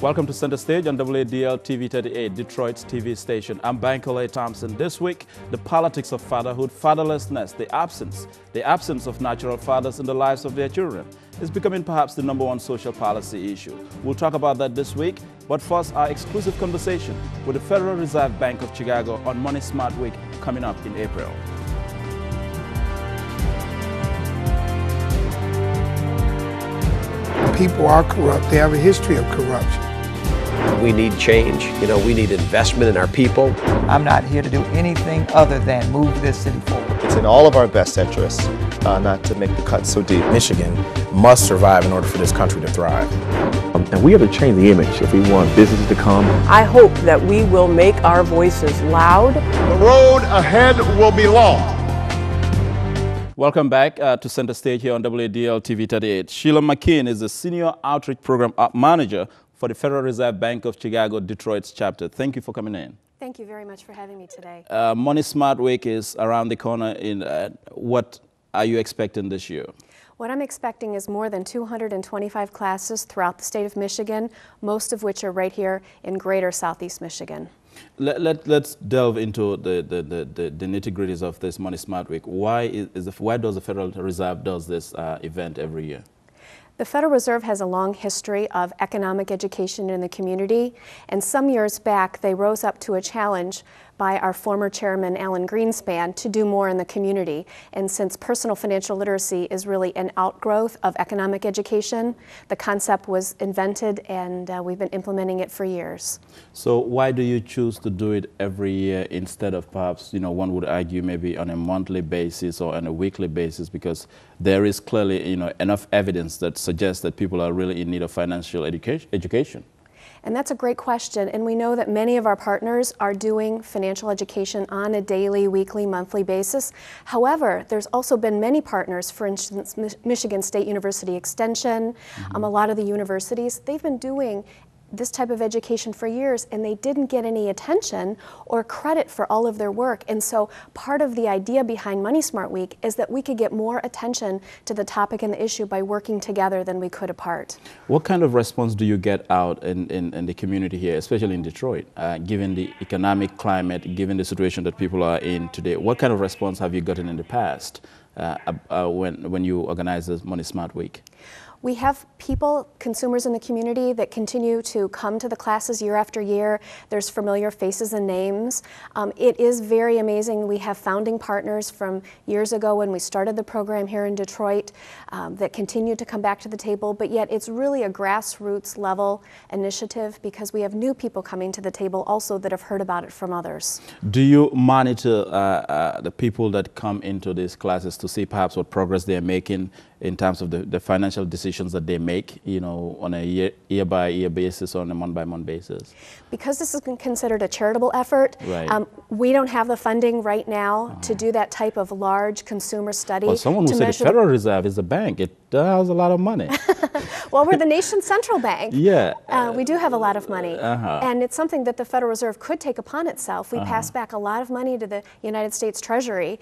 Welcome to Center Stage on WADL TV 38, Detroit's TV station. I'm Bankole Thompson. This week, the politics of fatherhood, fatherlessness, the absence of natural fathers in the lives of their children is becoming perhaps the #1 social policy issue. We'll talk about that this week, but first, our exclusive conversation with the Federal Reserve Bank of Chicago on Money Smart Week coming up in April. People are corrupt. They have a history of corruption. We need change. We need investment in our people. I'm not here to do anything other than move this city forward. It's in all of our best interests not to make the cuts so deep. Michigan must survive in order for this country to thrive. And we have to change the image if we want businesses to come. I hope that we will make our voices loud. The road ahead will be long. Welcome back to Center Stage here on WADL TV 38. Sheila McKean is the Senior Outreach Program Manager for the Federal Reserve Bank of Chicago, Detroit's chapter. Thank you for coming in. Thank you very much for having me today. Money Smart Week is around the corner. What are you expecting this year? What I'm expecting is more than 225 classes throughout the state of Michigan, most of which are right here in greater Southeast Michigan. Let's delve into the nitty-gritties of this Money Smart Week. Why does the Federal Reserve does this event every year? The Federal Reserve has a long history of economic education in the community, and some years back they rose up to a challenge by our former chairman, Alan Greenspan, to do more in the community. And since personal financial literacy is really an outgrowth of economic education, the concept was invented and we've been implementing it for years. So why do you choose to do it every year instead of perhaps, one would argue maybe on a monthly basis or on a weekly basis, because there is clearly, enough evidence that suggests that people are really in need of financial education? And that's a great question, and we know that many of our partners are doing financial education on a daily, weekly, monthly basis. However, there's also been many partners, for instance, Michigan State University Extension, a lot of the universities, they've been doing this type of education for years, and they didn't get any attention or credit for all of their work. And so part of the idea behind Money Smart Week is that we could get more attention to the topic and the issue by working together than we could apart. What kind of response do you get out in the community here, especially in Detroit, given the economic climate, given the situation that people are in today? What kind of response have you gotten in the past when you organize this Money Smart Week? We have people, consumers in the community, that continue to come to the classes year after year. There's familiar faces and names. It is very amazing. We have founding partners from years ago when we started the program here in Detroit that continue to come back to the table, but yet it's really a grassroots level initiative because we have new people coming to the table also that have heard about it from others. Do you monitor the people that come into these classes to see perhaps what progress they're making in terms of the financial decisions that they make, on a year-by-year basis or on a month-by-month basis? Because this is considered a charitable effort, right. We don't have the funding right now to do that type of large consumer study. Well, someone who said the Federal Reserve is a bank. It has a lot of money. Well, we're the nation's central bank. Yeah. We do have a lot of money. And it's something that the Federal Reserve could take upon itself. We passed back a lot of money to the United States Treasury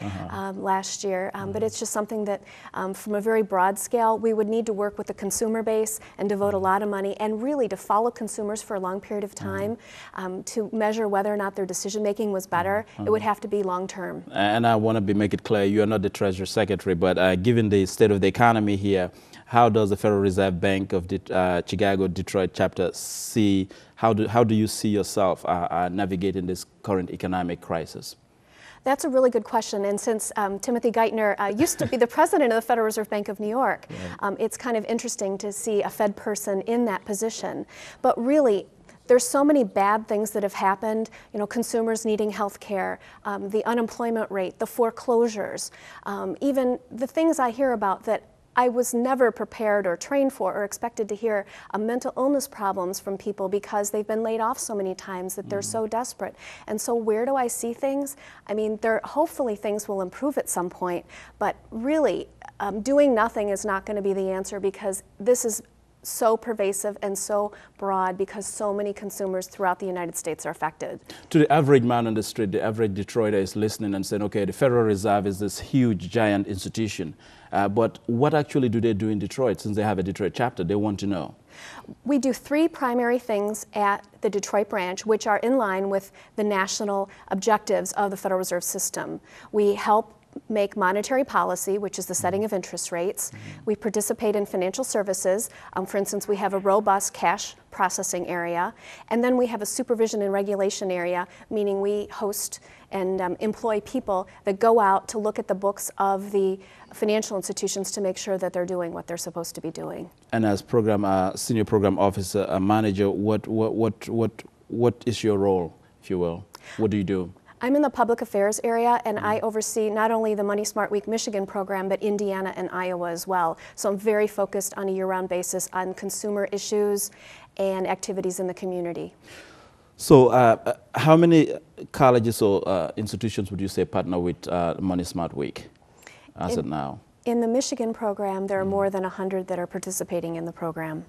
last year, but it's just something that from a very broad scale, we would need to work with the consumer base and devote a lot of money and really to follow consumers for a long period of time to measure whether or not their decision making was better. It would have to be long term. And I want to make it clear, you are not the Treasury Secretary, but given the state of the economy here, how does the Federal Reserve Bank of Chicago Detroit chapter see, how do you see yourself navigating this current economic crisis? That's a really good question, and since Timothy Geithner used to be the president of the Federal Reserve Bank of New York, it's kind of interesting to see a Fed person in that position. But really, there's so many bad things that have happened, consumers needing health care, the unemployment rate, the foreclosures, even the things I hear about that I was never prepared or trained for or expected to hear mental illness problems from people because they've been laid off so many times that they're so desperate. And so where do I see things? I mean, hopefully things will improve at some point, but really doing nothing is not going to be the answer because this is so pervasive and so broad because so many consumers throughout the United States are affected. To the average man on the street, the average Detroiter is listening and saying, okay, the Federal Reserve is this huge, giant institution. But what actually do they do in Detroit? Since they have a Detroit chapter, they want to know. We do 3 primary things at the Detroit branch, which are in line with the national objectives of the Federal Reserve System. We help make monetary policy, which is the setting of interest rates. We participate in financial services. For instance, we have a robust cash processing area. And then we have a supervision and regulation area, meaning we host and employ people that go out to look at the books of the financial institutions to make sure that they're doing what they're supposed to be doing. And as senior program officer, manager, what is your role, if you will? What do you do? I'm in the public affairs area, and I oversee not only the Money Smart Week Michigan program, but Indiana and Iowa as well. So I'm very focused on a year-round basis on consumer issues and activities in the community. So how many colleges or institutions would you say partner with Money Smart Week as of now? In the Michigan program, there are more than 100 that are participating in the program.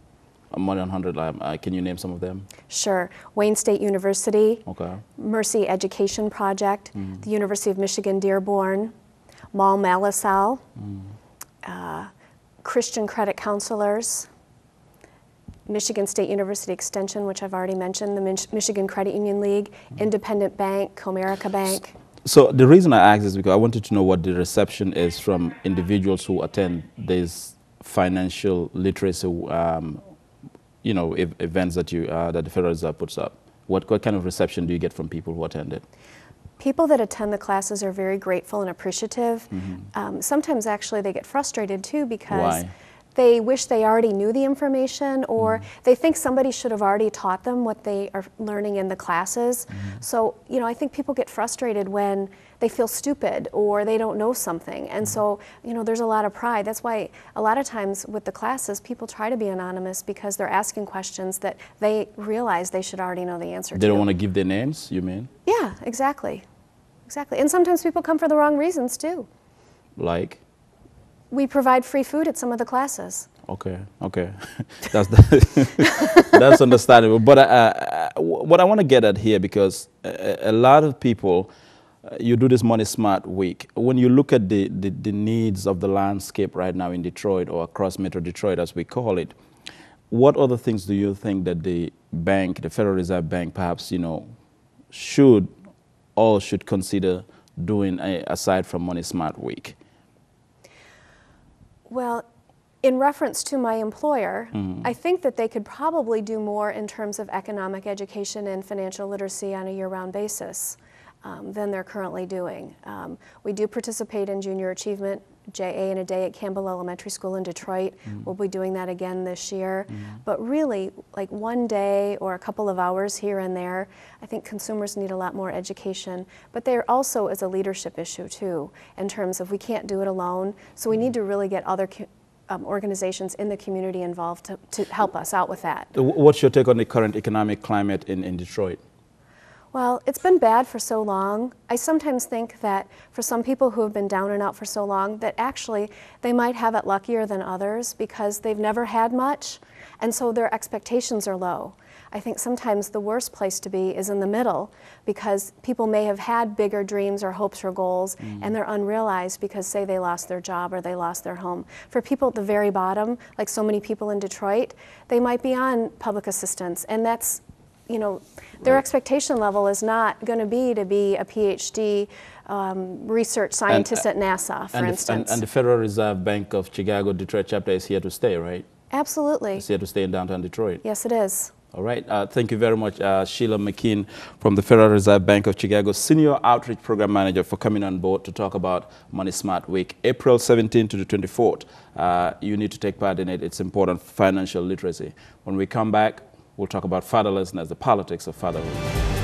More than 100. Can you name some of them? Sure. Wayne State University, okay. Mercy Education Project, the University of Michigan Dearborn, Mall Malisal, Christian Credit Counselors, Michigan State University Extension, which I've already mentioned, the Michigan Credit Union League, Independent Bank, Comerica Bank. So the reason I asked is because I wanted to know what the reception is from individuals who attend these financial literacy events that that the Federal Reserve puts up. What kind of reception do you get from people who attend it? People that attend the classes are very grateful and appreciative. Sometimes actually they get frustrated too because they wish they already knew the information, or they think somebody should have already taught them what they are learning in the classes. So, I think people get frustrated when they feel stupid or they don't know something. And so, there's a lot of pride. That's why a lot of times with the classes, people try to be anonymous because they're asking questions that they realize they should already know the answer to. They don't want to give their names, you mean? Yeah, exactly. Exactly. And sometimes people come for the wrong reasons too. Like? We provide free food at some of the classes. Okay. That's understandable. But what I want to get at here, because a lot of people, you do this Money Smart Week. When you look at the needs of the landscape right now in Detroit, or across Metro Detroit as we call it, what other things do you think that the bank, the Federal Reserve Bank, perhaps, should consider doing aside from Money Smart Week? Well, in reference to my employer, I think that they could probably do more in terms of economic education and financial literacy on a year-round basis than they're currently doing. We do participate in Junior Achievement, JA in a Day at Campbell Elementary School in Detroit. We'll be doing that again this year. But really, like one day or a couple of hours here and there, I think consumers need a lot more education. But there also is a leadership issue too, in terms of we can't do it alone. So we need to really get other organizations in the community involved to help us out with that. What's your take on the current economic climate in Detroit? Well, it's been bad for so long. I sometimes think that for some people who have been down and out for so long, that actually they might have it luckier than others because they've never had much, and so their expectations are low. I think sometimes the worst place to be is in the middle, because people may have had bigger dreams or hopes or goals, and they're unrealized because, say, they lost their job or they lost their home. For people at the very bottom, like so many people in Detroit, they might be on public assistance, and that's, their expectation level is not going to be a PhD research scientist at NASA, for instance. And the Federal Reserve Bank of Chicago Detroit chapter is here to stay, right? Absolutely. It's here to stay in downtown Detroit. Yes, it is. All right. Thank you very much, Sheila McKean from the Federal Reserve Bank of Chicago, Senior Outreach Program Manager, for coming on board to talk about Money Smart Week, April 17th to the 24th. You need to take part in it. It's important for financial literacy. When we come back, we'll talk about fatherlessness, the politics of fatherhood.